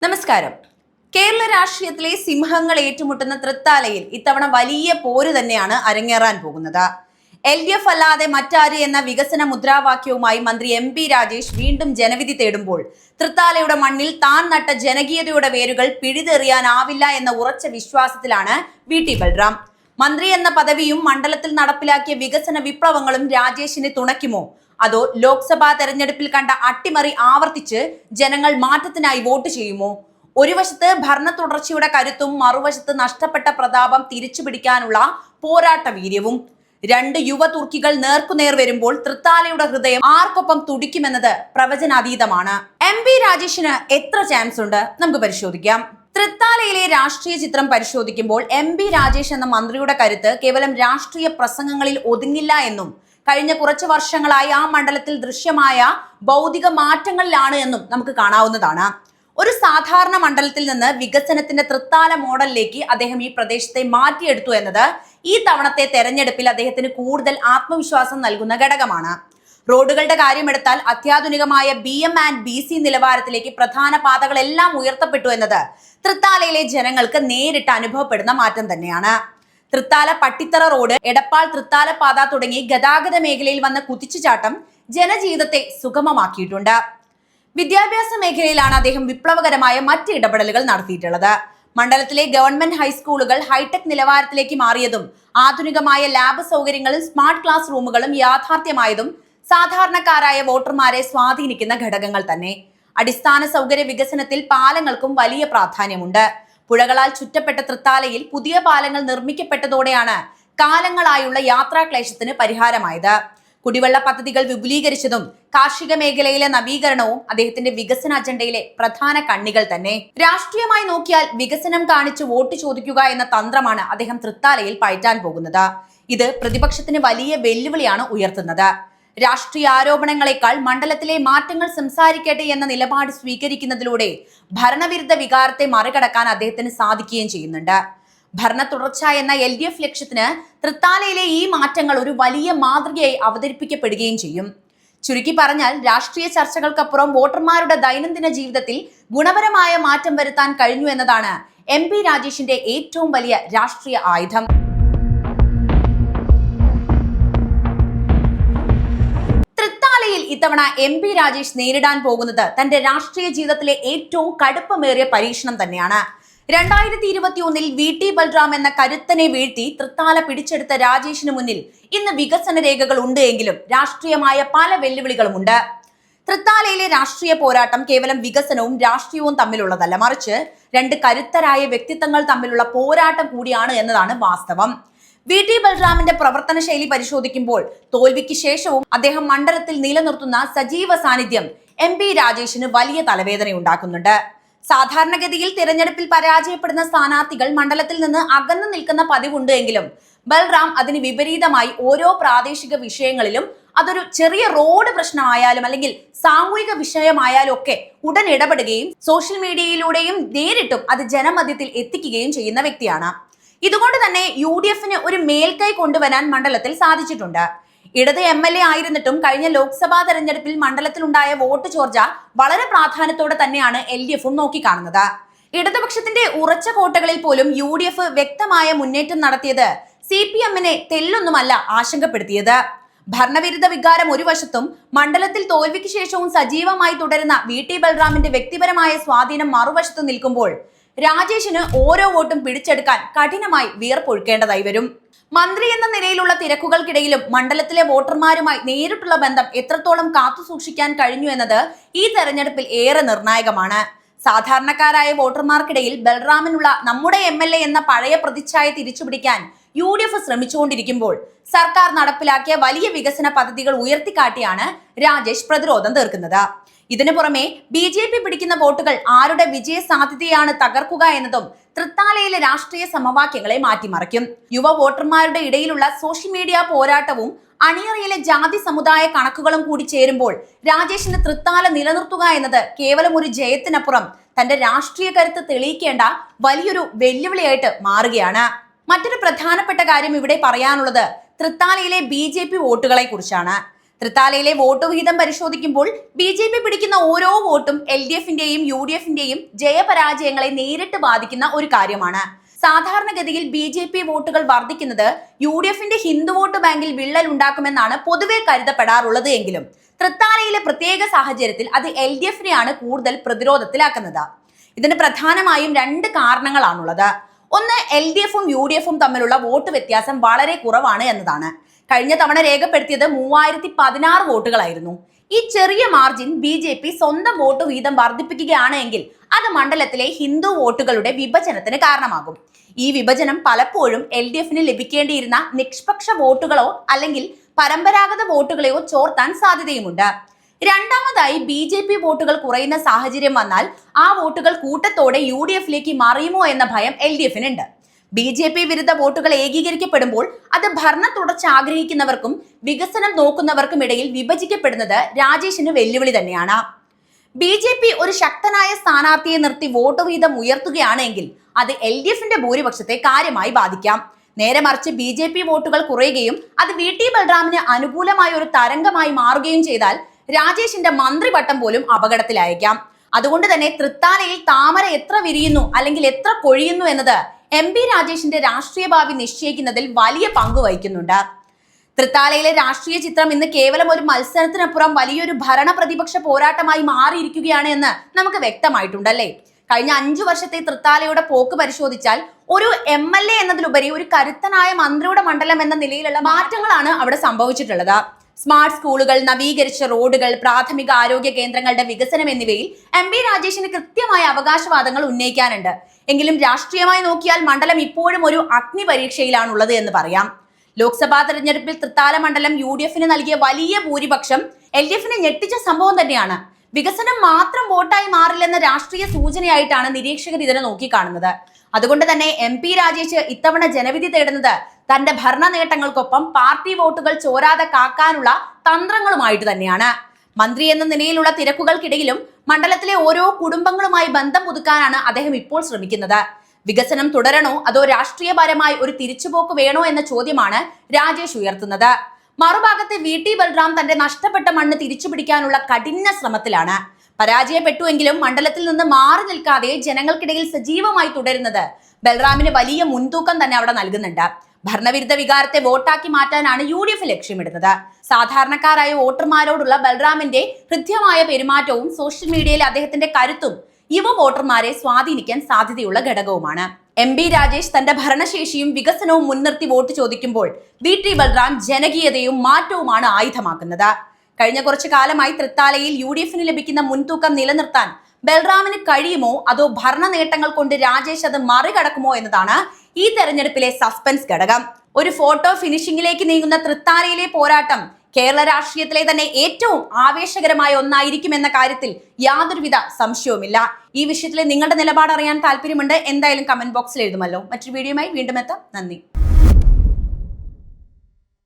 നമസ്കാരം. കേരള രാഷ്ട്രീയത്തിലെ സിംഹങ്ങൾ ഏറ്റുമുട്ടുന്ന തൃത്താലയിൽ ഇത്തവണ വലിയ പോര് തന്നെയാണ് അരങ്ങേറാൻ പോകുന്നത്. LDF അല്ലാതെ മറ്റാര് എന്ന വികസന മുദ്രാവാക്യവുമായി മന്ത്രി MP രാജേഷ് വീണ്ടും ജനവിധി തേടുമ്പോൾ തൃത്താലയുടെ മണ്ണിൽ താൻ നട്ട ജനകീയതയുടെ വേരുകൾ പിഴുതെറിയാനാവില്ല എന്ന ഉറച്ച വിശ്വാസത്തിലാണ് VT ബൽറാം. മന്ത്രി എന്ന പദവിയും മണ്ഡലത്തിൽ നടപ്പിലാക്കിയ വികസന വിപ്ലവങ്ങളും രാജേഷിനെ തുണയ്ക്കുമോ? അതോ ലോക്സഭാ തെരഞ്ഞെടുപ്പിൽ കണ്ട അട്ടിമറി ആവർത്തിച്ച് ജനങ്ങൾ മാറ്റത്തിനായി വോട്ട് ചെയ്യുമോ? ഒരു വശത്ത് ഭരണ തുടർച്ചയുടെ കരുത്തും മറുവശത്ത് നഷ്ടപ്പെട്ട പ്രതാപം തിരിച്ചുപിടിക്കാനുള്ള പോരാട്ട വീര്യവും. രണ്ട് യുവ തുർക്കികൾ നേർക്കുനേർ വരുമ്പോൾ തൃത്താലയുടെ ഹൃദയം ആർക്കൊപ്പം തുടിക്കുമെന്നത് പ്രവചനാതീതമാണ്. MP രാജേഷിന് എത്ര ചാൻസ് ഉണ്ട്? നമുക്ക് പരിശോധിക്കാം. തൃത്താലയിലെ രാഷ്ട്രീയ ചിത്രം പരിശോധിക്കുമ്പോൾ MP രാജേഷ് എന്ന മന്ത്രിയുടെ കരുത്ത് കേവലം രാഷ്ട്രീയ പ്രസംഗങ്ങളിൽ ഒതുങ്ങില്ല എന്നും കഴിഞ്ഞ കുറച്ച് വർഷങ്ങളായി ആ മണ്ഡലത്തിൽ ദൃശ്യമായ ഭൗതിക മാറ്റങ്ങളിലാണ് എന്നും നമുക്ക് കാണാവുന്നതാണ്. ഒരു സാധാരണ മണ്ഡലത്തിൽ നിന്ന് വികസനത്തിന്റെ തൃത്താല മോഡലിലേക്ക് അദ്ദേഹം ഈ പ്രദേശത്തെ മാറ്റിയെടുത്തു എന്നത് ഈ തവണത്തെ തെരഞ്ഞെടുപ്പിൽ അദ്ദേഹത്തിന് കൂടുതൽ ആത്മവിശ്വാസം നൽകുന്ന ഘടകമാണ്. റോഡുകളുടെ കാര്യമെടുത്താൽ അത്യാധുനികമായ BM and BC നിലവാരത്തിലേക്ക് പ്രധാന പാതകളെല്ലാം ഉയർത്തപ്പെട്ടു എന്നത് തൃത്താലയിലെ ജനങ്ങൾക്ക് നേരിട്ട് അനുഭവപ്പെടുന്ന മാറ്റം തന്നെയാണ്. തൃത്താല പട്ടിത്തറ റോഡ്, എടപ്പാൾ തൃത്താല പാത തുടങ്ങി ഗതാഗത മേഖലയിൽ വന്ന കുതിച്ചുചാട്ടം ജനജീവിതത്തെ സുഗമമാക്കിയിട്ടുണ്ട്. വിദ്യാഭ്യാസ മേഖലയിലാണ് അദ്ദേഹം വിപ്ലവകരമായ മറ്റ് ഇടപെടലുകൾ നടത്തിയിട്ടുള്ളത്. മണ്ഡലത്തിലെ ഗവൺമെന്റ് ഹൈസ്കൂളുകൾ ഹൈടെക് നിലവാരത്തിലേക്ക് മാറിയതും ആധുനികമായ ലാബ് സൗകര്യങ്ങളും സ്മാർട്ട് ക്ലാസ് റൂമുകളും യാഥാർത്ഥ്യമായതും സാധാരണക്കാരായ വോട്ടർമാരെ സ്വാധീനിക്കുന്ന ഘടകങ്ങൾ തന്നെ. അടിസ്ഥാന സൗകര്യ വികസനത്തിൽ പാലങ്ങൾക്കും വലിയ പ്രാധാന്യമുണ്ട്. പുഴകളാൽ ചുറ്റപ്പെട്ട തൃത്താലയിൽ പുതിയ പാലങ്ങൾ നിർമ്മിക്കപ്പെട്ടതോടെയാണ് കാലങ്ങളായുള്ള യാത്രാക്ലേശത്തിന് പരിഹാരമായത്. കുടിവെള്ള പദ്ധതികൾ വിപുലീകരിച്ചതും കാർഷിക മേഖലയിലെ നവീകരണവും അദ്ദേഹത്തിന്റെ വികസന അജണ്ടയിലെ പ്രധാന കണ്ണികൾ തന്നെ. രാഷ്ട്രീയമായി നോക്കിയാൽ വികസനം കാണിച്ച് വോട്ട് ചോദിക്കുക എന്ന തന്ത്രമാണ് അദ്ദേഹം തൃത്താലയിൽ പയറ്റാൻ പോകുന്നത്. ഇത് പ്രതിപക്ഷത്തിന് വലിയ വെല്ലുവിളിയാണ് ഉയർത്തുന്നത്. രാഷ്ട്രീയ ആരോപണങ്ങളെക്കാൾ മണ്ഡലത്തിലെ മാറ്റങ്ങൾ സംസാരിക്കട്ടെ എന്ന നിലപാട് സ്വീകരിക്കുന്നതിലൂടെ ഭരണവിരുദ്ധ വികാരത്തെ മറികടക്കാൻ അദ്ദേഹത്തിന് സാധിക്കുകയും ചെയ്യുന്നുണ്ട്. ഭരണ തുടർച്ച എന്ന LDF ലക്ഷ്യത്തിന് തൃത്താലയിലെ ഈ മാറ്റങ്ങൾ ഒരു വലിയ മാതൃകയായി അവതരിപ്പിക്കപ്പെടുകയും ചെയ്യും. ചുരുക്കി പറഞ്ഞാൽ രാഷ്ട്രീയ ചർച്ചകൾക്കപ്പുറം വോട്ടർമാരുടെ ദൈനംദിന ജീവിതത്തിൽ ഗുണപരമായ മാറ്റം വരുത്താൻ കഴിഞ്ഞു എന്നതാണ് MP രാജേഷിന്റെ ഏറ്റവും വലിയ രാഷ്ട്രീയ ആയുധം. ഇത്തവണ MP രാജേഷ് നേരിടാൻ പോകുന്നത് തന്റെ രാഷ്ട്രീയ ജീവിതത്തിലെ ഏറ്റവും കടുപ്പമേറിയ പരീക്ഷണം തന്നെയാണ്. 2021 VT ബൽറാം എന്ന കരുത്തനെ വീഴ്ത്തി തൃത്താല പിടിച്ചെടുത്ത രാജേഷിന് മുന്നിൽ ഇന്ന് വികസന രേഖകൾ ഉണ്ട് എങ്കിലും രാഷ്ട്രീയമായ പല വെല്ലുവിളികളുമുണ്ട്. തൃത്താലയിലെ രാഷ്ട്രീയ പോരാട്ടം കേവലം വികസനവും രാഷ്ട്രീയവും തമ്മിലുള്ളതല്ല, മറിച്ച് രണ്ട് കരുത്തരായ വ്യക്തിത്വങ്ങൾ തമ്മിലുള്ള പോരാട്ടം കൂടിയാണ് എന്നതാണ് വാസ്തവം. VT ബൽറാമിന്റെ പ്രവർത്തന ശൈലി പരിശോധിക്കുമ്പോൾ തോൽവിക്ക് ശേഷവും അദ്ദേഹം മണ്ഡലത്തിൽ നിലനിർത്തുന്ന സജീവ സാന്നിധ്യം MP രാജേഷിന് വലിയ തലവേദന ഉണ്ടാക്കുന്നുണ്ട്. സാധാരണഗതിയിൽ തിരഞ്ഞെടുപ്പിൽ പരാജയപ്പെടുന്ന സ്ഥാനാർത്ഥികൾ മണ്ഡലത്തിൽ നിന്ന് അകന്നു നിൽക്കുന്ന പതിവുണ്ട് എങ്കിലും ബൽറാം അതിന് വിപരീതമായി ഓരോ പ്രാദേശിക വിഷയങ്ങളിലും അതൊരു ചെറിയ റോഡ് പ്രശ്നമായാലും അല്ലെങ്കിൽ സാമൂഹിക വിഷയമായാലും ഒക്കെ ഉടൻ ഇടപെടുകയും സോഷ്യൽ മീഡിയയിലൂടെയും നേരിട്ടും അത് ജനമധ്യത്തിൽ എത്തിക്കുകയും ചെയ്യുന്ന വ്യക്തിയാണ്. ഇതുകൊണ്ട് തന്നെ UDFന് ഒരു മേൽക്കൈ കൊണ്ടുവരാൻ മണ്ഡലത്തിൽ സാധിച്ചിട്ടുണ്ട്. ഇടത് MLA ആയിരുന്നിട്ടും കഴിഞ്ഞ ലോക്സഭാ തെരഞ്ഞെടുപ്പിൽ മണ്ഡലത്തിലുണ്ടായ വോട്ട് ചോർച്ച വളരെ പ്രാധാന്യത്തോടെ തന്നെയാണ് LDFും നോക്കിക്കാണുന്നത്. ഇടതുപക്ഷത്തിന്റെ ഉറച്ച കോട്ടകളിൽ പോലും UDF വ്യക്തമായ മുന്നേറ്റം നടത്തിയത് CPMനെ തെല്ലൊന്നുമല്ല ആശങ്കപ്പെടുത്തിയത്. ഭരണവിരുദ്ധ വികാരം ഒരു വശത്തും മണ്ഡലത്തിൽ തോൽവിക്ക് ശേഷവും സജീവമായി തുടരുന്ന VT ബൽറാമിന്റെ വ്യക്തിപരമായ സ്വാധീനം മറുവശത്ത് നിൽക്കുമ്പോൾ രാജേഷിന് ഓരോ വോട്ടും പിടിച്ചെടുക്കാൻ കഠിനമായി വിയർപ്പൊഴുക്കേണ്ടതായി വരും. മന്ത്രി എന്ന നിലയിലുള്ള തിരക്കുകൾക്കിടയിലും മണ്ഡലത്തിലെ വോട്ടർമാരുമായി നേരിട്ടുള്ള ബന്ധം എത്രത്തോളം കാത്തുസൂക്ഷിക്കാൻ കഴിഞ്ഞു എന്നത് ഈ തെരഞ്ഞെടുപ്പിൽ ഏറെ നിർണായകമാണ്. സാധാരണക്കാരായ വോട്ടർമാർക്കിടയിൽ ബൽറാമിനുള്ള നമ്മുടെ MLA എന്ന പഴയ പ്രതിച്ഛായ തിരിച്ചുപിടിക്കാൻ UDF ശ്രമിച്ചുകൊണ്ടിരിക്കുമ്പോൾ സർക്കാർ നടപ്പിലാക്കിയ വലിയ വികസന പദ്ധതികൾ ഉയർത്തിക്കാട്ടിയാണ് രാജേഷ് പ്രതിരോധം തീർക്കുന്നത്. ഇതിനു പുറമെ BJP പിടിക്കുന്ന വോട്ടുകൾ ആരുടെ വിജയ സാധ്യതയാണ് തകർക്കുക എന്നതും തൃത്താലയിലെ രാഷ്ട്രീയ സമവാക്യങ്ങളെ മാറ്റിമറിക്കും. യുവ വോട്ടർമാരുടെ ഇടയിലുള്ള സോഷ്യൽ മീഡിയ പോരാട്ടവും അണിയറയിലെ ജാതി സമുദായ കണക്കുകളും കൂടി ചേരുമ്പോൾ രാജേഷിന് തൃത്താല നിലനിർത്തുക എന്നത് കേവലം ഒരു ജയത്തിനപ്പുറം തന്റെ രാഷ്ട്രീയ കരുത്ത് തെളിയിക്കേണ്ട വലിയൊരു വെല്ലുവിളിയായിട്ട് മാറുകയാണ്. മറ്റൊരു പ്രധാനപ്പെട്ട കാര്യം ഇവിടെ പറയാനുള്ളത് തൃത്താലയിലെ BJP വോട്ടുകളെ കുറിച്ചാണ്. തൃത്താലയിലെ വോട്ട് വിഹിതം പരിശോധിക്കുമ്പോൾ BJP പിടിക്കുന്ന ഓരോ വോട്ടും LDFന്റെയും UDFന്റെയും ജയപരാജയങ്ങളെ നേരിട്ട് ബാധിക്കുന്ന ഒരു കാര്യമാണ്. സാധാരണഗതിയിൽ BJP വോട്ടുകൾ വർദ്ധിക്കുന്നത് UDFന്റെ ഹിന്ദു വോട്ട് ബാങ്കിൽ വിള്ളൽ ഉണ്ടാക്കുമെന്നാണ് പൊതുവെ കരുതപ്പെടാറുള്ളത് എങ്കിലും തൃത്താലയിലെ പ്രത്യേക സാഹചര്യത്തിൽ അത് LDFനെയാണ് കൂടുതൽ പ്രതിരോധത്തിലാക്കുന്നത്. ഇതിന് പ്രധാനമായും രണ്ട് കാരണങ്ങളാണുള്ളത്. ഒന്ന്, LDFും UDFും തമ്മിലുള്ള വോട്ട് വ്യത്യാസം വളരെ കുറവാണ് എന്നതാണ്. കഴിഞ്ഞ തവണ രേഖപ്പെടുത്തിയത് 3016 വോട്ടുകളായിരുന്നു. ഈ ചെറിയ മാർജിൻ BJP സ്വന്തം വോട്ട് വീതം വർദ്ധിപ്പിക്കുകയാണ് എങ്കിൽ അത് മണ്ഡലത്തിലെ ഹിന്ദു വോട്ടുകളുടെ വിഭജനത്തിന് കാരണമാകും. ഈ വിഭജനം പലപ്പോഴും LDFന് ലഭിക്കേണ്ടിയിരുന്ന നിഷ്പക്ഷ വോട്ടുകളോ അല്ലെങ്കിൽ പരമ്പരാഗത വോട്ടുകളെയോ ചോർത്താൻ സാധ്യതയുമുണ്ട്. രണ്ടാമതായി, BJP വോട്ടുകൾ കുറയുന്ന സാഹചര്യം വന്നാൽ ആ വോട്ടുകൾ കൂട്ടത്തോടെ UDFലേക്ക് മറിയുമോ എന്ന ഭയം LDFനുണ്ട്. BJP വിരുദ്ധ വോട്ടുകൾ ഏകീകരിക്കപ്പെടുമ്പോൾ അത് ഭരണ തുടർച്ച ആഗ്രഹിക്കുന്നവർക്കും വികസനം നോക്കുന്നവർക്കും ഇടയിൽ വിഭജിക്കപ്പെടുന്നത് രാജേഷിന് വെല്ലുവിളി തന്നെയാണ്. BJP ഒരു ശക്തനായ സ്ഥാനാർത്ഥിയെ നിർത്തി വോട്ട് വീതം ഉയർത്തുകയാണെങ്കിൽ അത് LDFന്റെ ഭൂരിപക്ഷത്തെ കാര്യമായി ബാധിക്കാം. നേരെ മറിച്ച് BJP വോട്ടുകൾ കുറയുകയും അത് VT ബൽറാമിന് അനുകൂലമായ ഒരു തരംഗമായി മാറുകയും ചെയ്താൽ രാജേഷിന്റെ മന്ത്രിപട്ടം പോലും അപകടത്തിലായേക്കാം. അതുകൊണ്ട് തന്നെ തൃത്താലയിൽ താമര എത്ര വിരിയുന്നു അല്ലെങ്കിൽ എത്ര കൊഴിയുന്നു എന്നത് MP രാജേഷിന്റെ രാഷ്ട്രീയ ഭാവി നിശ്ചയിക്കുന്നതിൽ വലിയ പങ്ക് വഹിക്കുന്നുണ്ട്. തൃത്താലയിലെ രാഷ്ട്രീയ ചിത്രം ഇന്ന് കേവലം ഒരു മത്സരത്തിനപ്പുറം വലിയൊരു ഭരണ പ്രതിപക്ഷ പോരാട്ടമായി മാറിയിരിക്കുകയാണ് എന്ന് നമുക്ക് വ്യക്തമായിട്ടുണ്ടല്ലേ. കഴിഞ്ഞ 5 വർഷത്തെ തൃത്താലയുടെ പോക്ക് പരിശോധിച്ചാൽ ഒരു MLA എന്നതിലുപരി ഒരു കരുത്തനായ മന്ത്രിയുടെ മണ്ഡലം എന്ന നിലയിലുള്ള മാറ്റങ്ങളാണ് അവിടെ സംഭവിച്ചിട്ടുള്ളത്. സ്മാർട്ട് സ്കൂളുകൾ, നവീകരിച്ച റോഡുകൾ, പ്രാഥമിക ആരോഗ്യ കേന്ദ്രങ്ങളുടെ വികസനം എന്നിവയിൽ MP രാജേഷിന് കൃത്യമായ അവകാശവാദങ്ങൾ ഉന്നയിക്കാനുണ്ട്. എങ്കിലും രാഷ്ട്രീയമായി നോക്കിയാൽ മണ്ഡലം ഇപ്പോഴും ഒരു അഗ്നി പരീക്ഷയിലാണുള്ളത് എന്ന് പറയാം. ലോക്സഭാ തെരഞ്ഞെടുപ്പിൽ തൃത്താല മണ്ഡലം UDFന് നൽകിയ വലിയ ഭൂരിപക്ഷം LDFനെ ഞെട്ടിച്ച സംഭവം തന്നെയാണ്. വികസനം മാത്രം വോട്ടായി മാറില്ലെന്ന രാഷ്ട്രീയ സൂചനയായിട്ടാണ് നിരീക്ഷകർ ഇതിനെ നോക്കിക്കാണുന്നത്. അതുകൊണ്ട് തന്നെ MP രാജേഷ് ഇത്തവണ ജനവിധി തേടുന്നത് തന്റെ ഭരണ നേട്ടങ്ങൾക്കൊപ്പം പാർട്ടി വോട്ടുകൾ ചോരാതെ കാക്കാനുള്ള തന്ത്രങ്ങളുമായിട്ട് തന്നെയാണ്. മന്ത്രി എന്ന നിലയിലുള്ള തിരക്കുകൾക്കിടയിലും മണ്ഡലത്തിലെ ഓരോ കുടുംബങ്ങളുമായി ബന്ധം പുതുക്കാനാണ് അദ്ദേഹം ഇപ്പോൾ ശ്രമിക്കുന്നത്. വികസനം തുടരണോ അതോ രാഷ്ട്രീയപരമായി ഒരു തിരിച്ചുപോക്ക് വേണോ എന്ന ചോദ്യമാണ് രാജേഷ് ഉയർത്തുന്നത്. മറുഭാഗത്ത് VT ബൽറാം തന്റെ നഷ്ടപ്പെട്ട മണ്ണ് തിരിച്ചുപിടിക്കാനുള്ള കഠിന ശ്രമത്തിലാണ്. പരാജയപ്പെട്ടുവെങ്കിലും മണ്ഡലത്തിൽ നിന്ന് മാറി നിൽക്കാതെ ജനങ്ങൾക്കിടയിൽ സജീവമായി തുടരുന്നത് ബൽറാമിന് വലിയ മുൻതൂക്കം തന്നെ അവിടെ നൽകുന്നുണ്ട്. ഭരണവിരുദ്ധ വികാരത്തെ വോട്ടാക്കി മാറ്റാനാണ് UDF ലക്ഷ്യമിടുന്നത്. സാധാരണക്കാരായ വോട്ടർമാരോടുള്ള ബൽറാമിന്റെ ഹൃദ്യമായ പെരുമാറ്റവും സോഷ്യൽ മീഡിയയിൽ അദ്ദേഹത്തിന്റെ കരുത്തും യുവ വോട്ടർമാരെ സ്വാധീനിക്കാൻ സാധ്യതയുള്ള ഘടകവുമാണ്. MP രാജേഷ് തന്റെ ഭരണശേഷിയും വികസനവും മുൻനിർത്തി വോട്ട് ചോദിക്കുമ്പോൾ VT ബൽറാം ജനകീയതയും മാറ്റവുമാണ് ആയുധമാക്കുന്നത്. കഴിഞ്ഞ കുറച്ചു കാലമായി തൃത്താലയിൽ UDFന് ലഭിക്കുന്ന മുൻതൂക്കം നിലനിർത്താൻ ബൽറാമിന് കഴിയുമോ അതോ ഭരണ നേട്ടങ്ങൾ കൊണ്ട് രാജേഷ് അത് മറികടക്കുമോ എന്നതാണ് ഈ തെരഞ്ഞെടുപ്പിലെ സസ്പെൻസ് ഘടകം. ഒരു ഫോട്ടോ ഫിനിഷിംഗിലേക്ക് നീങ്ങുന്ന തൃത്താലയിലെ പോരാട്ടം കേരള രാഷ്ട്രീയത്തിലെ തന്നെ ഏറ്റവും ആവേശകരമായ ഒന്നായിരിക്കുമെന്ന കാര്യത്തിൽ യാതൊരുവിധ സംശയവുമില്ല. ഈ വിഷയത്തിലെ നിങ്ങളുടെ നിലപാട് അറിയാൻ താല്പര്യമുണ്ട്. എന്തായാലും കമന്റ് ബോക്സിൽ എഴുതുമല്ലോ. മറ്റൊരു വീഡിയോയുമായി വീണ്ടും എത്താം. നന്ദി.